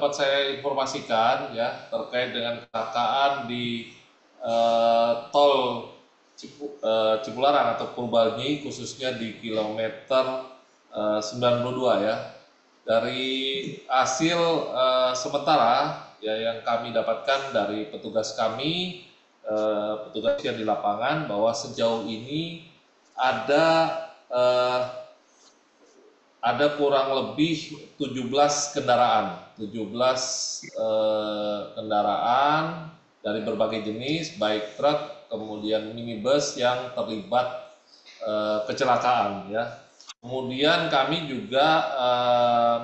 dapat saya informasikan ya terkait dengan kecelakaan di tol Cipularang atau Purbalnyi, khususnya di kilometer 92 ya. Dari hasil sementara ya yang kami dapatkan dari petugas kami, petugas yang di lapangan, bahwa sejauh ini ada eh, kurang lebih 17 kendaraan, 17 kendaraan dari berbagai jenis, baik truk, kemudian minibus yang terlibat kecelakaan ya. Kemudian kami juga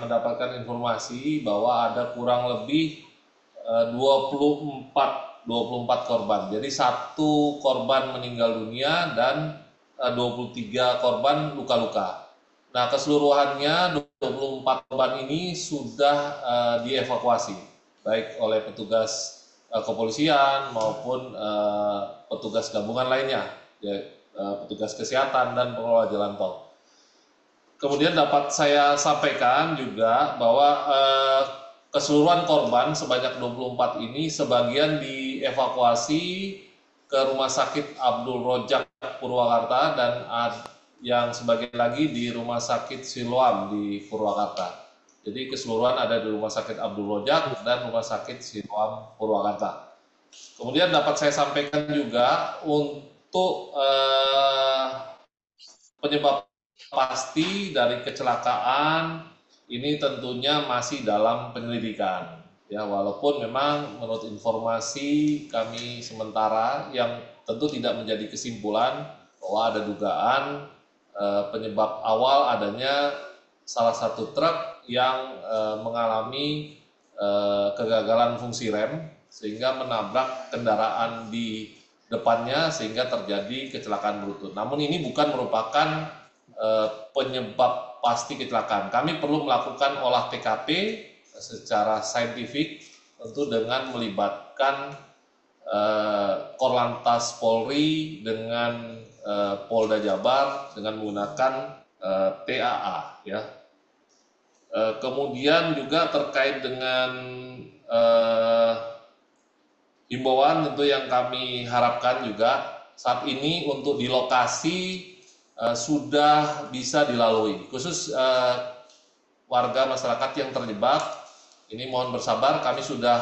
mendapatkan informasi bahwa ada kurang lebih 24 korban. Jadi satu korban meninggal dunia dan 23 korban luka-luka. Nah, keseluruhannya 24 korban ini sudah dievakuasi, baik oleh petugas kepolisian maupun petugas gabungan lainnya, ya, petugas kesehatan dan pengelola jalan tol. Kemudian dapat saya sampaikan juga bahwa keseluruhan korban sebanyak 24 ini sebagian dievakuasi ke Rumah Sakit Abdul Rojak Purwakarta dan yang sebagian lagi di Rumah Sakit Siloam di Purwakarta. Jadi keseluruhan ada di Rumah Sakit Abdul Rojak dan Rumah Sakit Siloam Purwakarta. Kemudian dapat saya sampaikan juga untuk penyebab pasti dari kecelakaan ini tentunya masih dalam penyelidikan. Ya, walaupun memang menurut informasi kami sementara yang tentu tidak menjadi kesimpulan bahwa ada dugaan penyebab awal adanya salah satu truk yang mengalami kegagalan fungsi rem sehingga menabrak kendaraan di depannya sehingga terjadi kecelakaan beruntun. Namun ini bukan merupakan penyebab pasti kecelakaan. Kami perlu melakukan olah TKP secara saintifik, tentu dengan melibatkan Korlantas Polri dengan Polda Jabar dengan menggunakan TAA ya. Kemudian juga terkait dengan himbauan tentu yang kami harapkan juga saat ini untuk di lokasi sudah bisa dilalui, khusus warga masyarakat yang terjebak. Ini mohon bersabar, kami sudah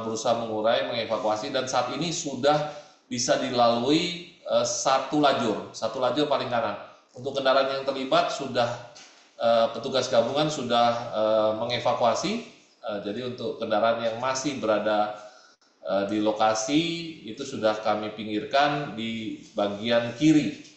berusaha mengurai, mengevakuasi, dan saat ini sudah bisa dilalui satu lajur paling kanan. Untuk kendaraan yang terlibat sudah petugas gabungan sudah mengevakuasi. Jadi untuk kendaraan yang masih berada di lokasi itu sudah kami pinggirkan di bagian kiri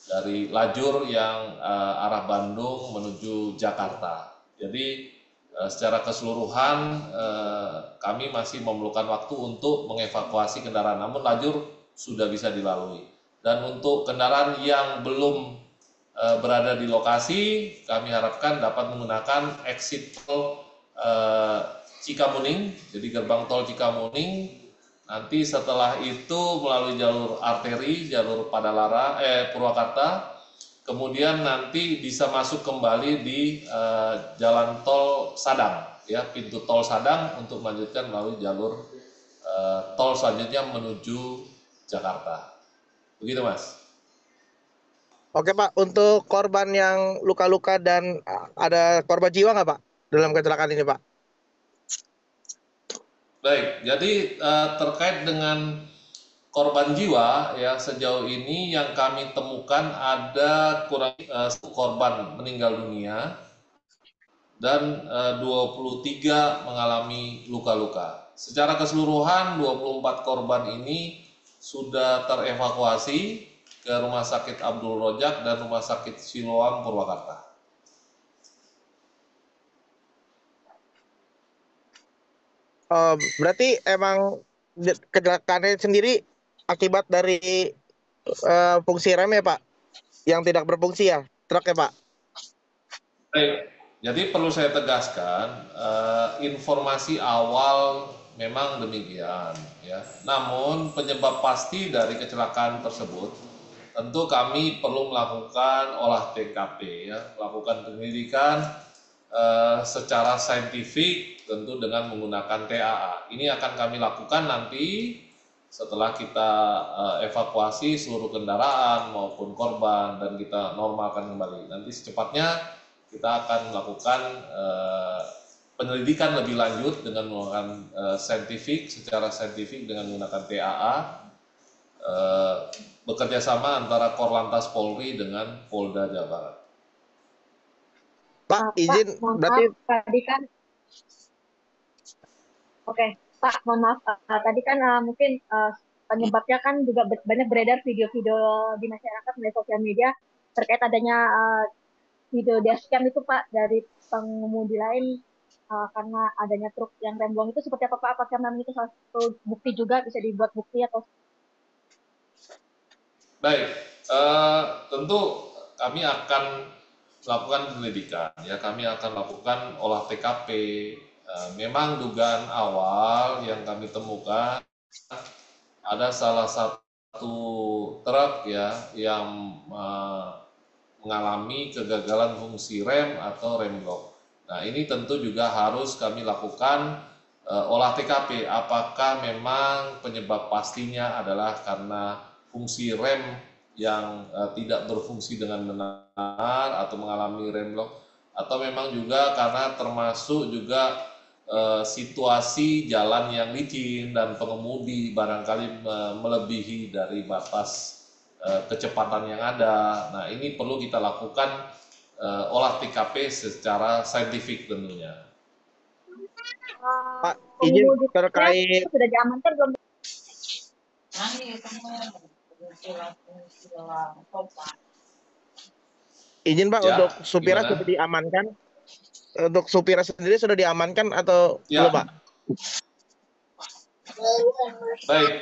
dari lajur yang arah Bandung menuju Jakarta. Jadi secara keseluruhan kami masih memerlukan waktu untuk mengevakuasi kendaraan, namun lajur sudah bisa dilalui. Dan untuk kendaraan yang belum berada di lokasi, kami harapkan dapat menggunakan exit tol Cikamuning, jadi gerbang tol Cikamuning. Nanti setelah itu melalui jalur arteri, jalur Purwakarta, kemudian nanti bisa masuk kembali di jalan tol Sadang, ya, pintu tol Sadang untuk melanjutkan melalui jalur tol selanjutnya menuju Jakarta. Begitu, Mas. Oke Pak, untuk korban yang luka-luka dan ada korban jiwa nggak Pak dalam kecelakaan ini Pak? Baik, jadi terkait dengan korban jiwa ya, sejauh ini yang kami temukan ada kurang satu korban meninggal dunia dan 23 mengalami luka-luka. Secara keseluruhan 24 korban ini sudah terevakuasi ke Rumah Sakit Abdul Rojak dan Rumah Sakit Siloam Purwakarta. Berarti emang kecelakaannya sendiri akibat dari fungsi rem ya Pak, yang tidak berfungsi ya truk ya Pak? Baik, jadi perlu saya tegaskan, informasi awal memang demikian, ya. Namun penyebab pasti dari kecelakaan tersebut, tentu kami perlu melakukan olah TKP, ya, melakukan penyelidikan secara saintifik tentu dengan menggunakan TAA. Ini akan kami lakukan nanti setelah kita evakuasi seluruh kendaraan maupun korban dan kita normalkan kembali. Nanti secepatnya kita akan melakukan penyelidikan lebih lanjut dengan menggunakan secara saintifik dengan menggunakan TAA, bekerja sama antara Korlantas Polri dengan Polda Jawa Barat. Pak, izin mohon berarti maaf, tadi kan Pak, mohon maaf, tadi kan mungkin penyebabnya kan juga banyak beredar video-video di masyarakat melalui sosial media terkait adanya video dashcam itu Pak dari pengemudi lain karena adanya truk yang remblong itu seperti apa Pak? Apakah memang itu salah satu bukti juga bisa dibuat bukti atau? Baik, tentu kami akan melakukan penyelidikan, ya kami akan lakukan olah TKP. Memang dugaan awal yang kami temukan ada salah satu truk ya yang mengalami kegagalan fungsi rem atau remblong. Nah ini tentu juga harus kami lakukan olah TKP. Apakah memang penyebab pastinya adalah karena fungsi rem yang tidak berfungsi dengan benar atau mengalami remblong, atau memang juga karena termasuk juga situasi jalan yang licin dan pengemudi barangkali melebihi dari batas kecepatan yang ada. Nah ini perlu kita lakukan olah TKP secara saintifik tentunya. Pak, izin terkait sudah diamankan belum? izin Pak, Ya, untuk supirnya gimana? sudah diamankan. Untuk supirnya sendiri sudah diamankan atau Ya. belum Pak? Baik,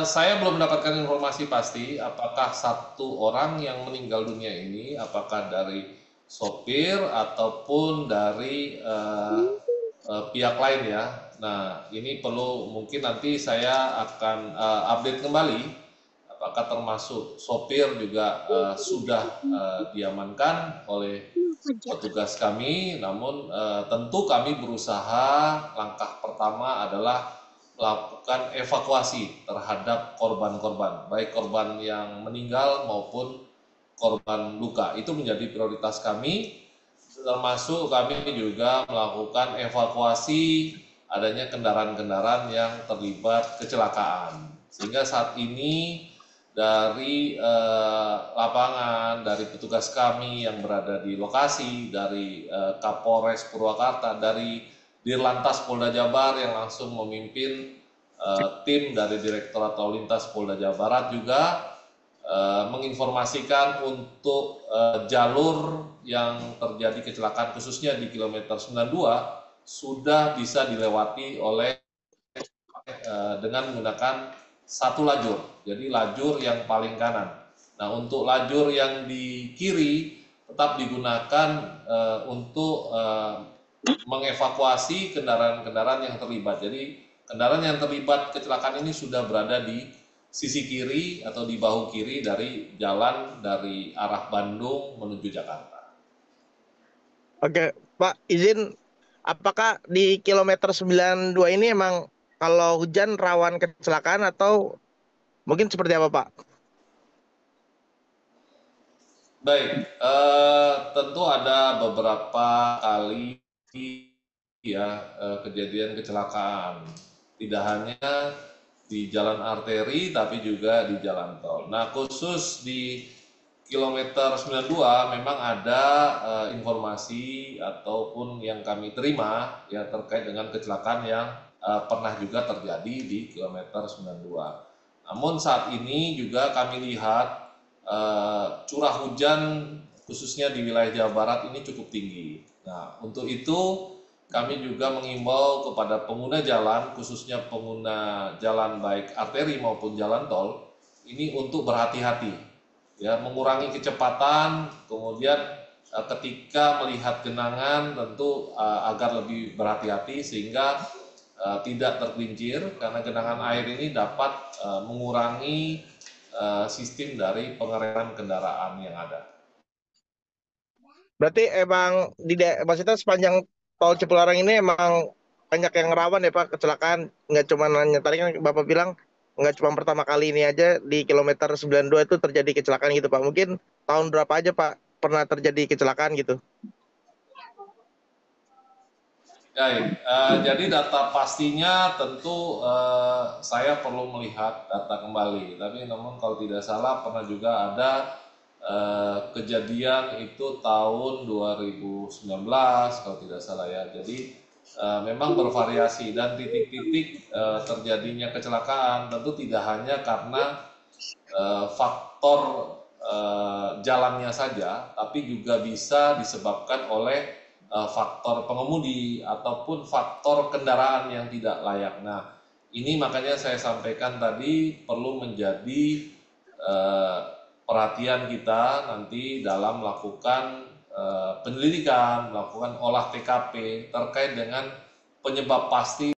saya belum mendapatkan informasi pasti apakah satu orang yang meninggal dunia ini apakah dari sopir ataupun dari pihak lain ya. Nah, ini perlu mungkin nanti saya akan update kembali apakah termasuk sopir juga sudah diamankan oleh petugas kami. Namun tentu kami berusaha, langkah pertama adalah melakukan evakuasi terhadap korban-korban, baik korban yang meninggal maupun korban luka. Itu menjadi prioritas kami, termasuk kami juga melakukan evakuasi adanya kendaraan-kendaraan yang terlibat kecelakaan. Sehingga saat ini dari lapangan, dari petugas kami yang berada di lokasi, dari Kapolres Purwakarta, dari Dirlantas Polda Jabar yang langsung memimpin tim dari Direktorat Lalu Lintas Polda Jawa Barat juga menginformasikan untuk jalur yang terjadi kecelakaan khususnya di kilometer 92 sudah bisa dilewati oleh dengan menggunakan satu lajur, jadi lajur yang paling kanan. Nah untuk lajur yang di kiri tetap digunakan untuk mengevakuasi kendaraan-kendaraan yang terlibat. Jadi kendaraan yang terlibat kecelakaan ini sudah berada di sisi kiri atau di bahu kiri dari jalan dari arah Bandung menuju Jakarta. Oke, Pak, izin apakah di kilometer 92 ini emang kalau hujan rawan kecelakaan atau mungkin seperti apa, Pak? Baik, tentu ada beberapa kali ya kejadian kecelakaan, tidak hanya di jalan arteri tapi juga di jalan tol. Nah khusus di kilometer 92 memang ada informasi ataupun yang kami terima ya terkait dengan kecelakaan yang pernah juga terjadi di kilometer 92. Namun saat ini juga kami lihat curah hujan khususnya di wilayah Jawa Barat ini cukup tinggi. Nah, untuk itu kami juga mengimbau kepada pengguna jalan, khususnya pengguna jalan baik arteri maupun jalan tol, ini untuk berhati-hati, ya, mengurangi kecepatan, kemudian ketika melihat genangan tentu agar lebih berhati-hati sehingga tidak tergelincir, karena genangan air ini dapat mengurangi sistem dari pengereman kendaraan yang ada. Berarti emang maksudnya sepanjang tol Cipularang ini emang banyak yang rawan ya Pak kecelakaan. Nggak cuma nanya tadi kan Bapak bilang nggak cuma pertama kali ini aja di kilometer 92 itu terjadi kecelakaan gitu Pak. Mungkin tahun berapa aja Pak pernah terjadi kecelakaan gitu? Baik, jadi data pastinya tentu saya perlu melihat data kembali. Tapi namun kalau tidak salah pernah juga ada kejadian itu tahun 2019 kalau tidak salah ya. Jadi memang bervariasi dan titik-titik terjadinya kecelakaan tentu tidak hanya karena faktor jalannya saja, tapi juga bisa disebabkan oleh faktor pengemudi ataupun faktor kendaraan yang tidak layak. Nah, ini makanya saya sampaikan tadi perlu menjadi perhatian kita nanti dalam melakukan penyelidikan, melakukan olah TKP terkait dengan penyebab pasti